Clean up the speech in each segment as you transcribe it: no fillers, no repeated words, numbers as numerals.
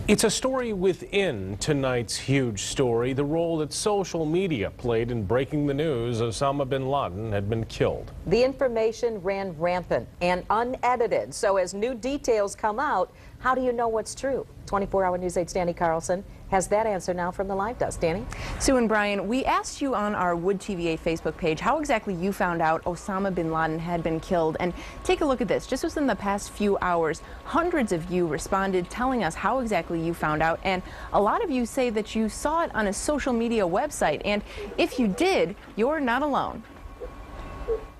It's a story within tonight's huge story, the role that social media played in breaking the news Osama bin Laden had been killed. The information ran rampant and unedited, so as new details come out, how do you know what's true? 24-hour News 8's Danny Carlson has that answer now from the live desk. Danny? Sue and Brian, we asked you on our Wood TV8 Facebook page how exactly you found out Osama bin Laden had been killed. And take a look at this. Just within the past few hours, hundreds of you responded telling us how exactly you found out. And a lot of you say that you saw it on a social media website. And if you did, you're not alone.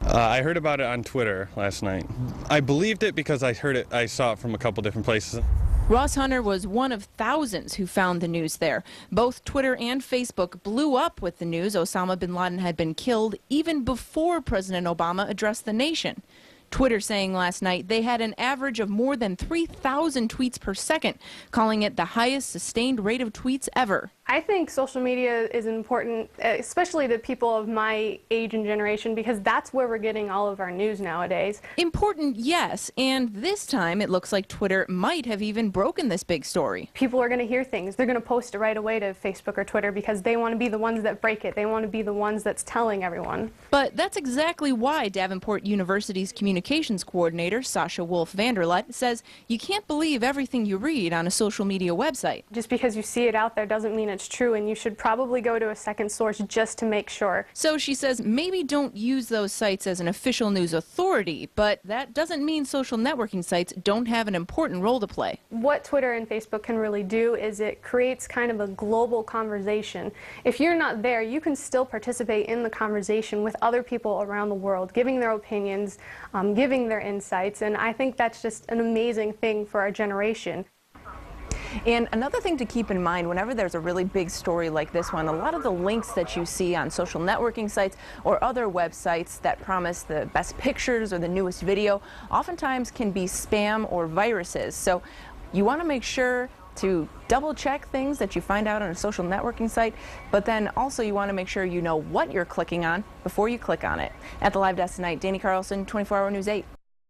I heard about it on Twitter last night. I believed it because I saw it from a couple different places. Ross Hunter was one of thousands who found the news there. Both Twitter and Facebook blew up with the news Osama bin Laden had been killed even before President Obama addressed the nation. Twitter saying last night they had an average of more than 3,000 tweets per second, calling it the highest sustained rate of tweets ever. I think social media is important, especially to people of my age and generation, because that's where we're getting all of our news nowadays. Important, yes, and this time it looks like Twitter might have even broken this big story. People are going to hear things. They're going to post it right away to Facebook or Twitter because they want to be the ones that break it. They want to be the ones that's telling everyone. But that's exactly why Davenport University's communications coordinator, Sasha Wolf-Vanderlet, says you can't believe everything you read on a social media website. Just because you see it out there doesn't mean it's true, and you should probably go to a second source just to make sure. So she says maybe don't use those sites as an official news authority, but that doesn't mean social networking sites don't have an important role to play. What Twitter and Facebook can really do is it creates kind of a global conversation. If you're not there, you can still participate in the conversation with other people around the world, giving their opinions, giving their insights, and I think that's just an amazing thing for our generation. And another thing to keep in mind, whenever there's a really big story like this one, a lot of the links that you see on social networking sites or other websites that promise the best pictures or the newest video oftentimes can be spam or viruses. So you want to make sure to double check things that you find out on a social networking site, but then also you want to make sure you know what you're clicking on before you click on it. At the live desk tonight, Danny Carlson, 24-hour News 8.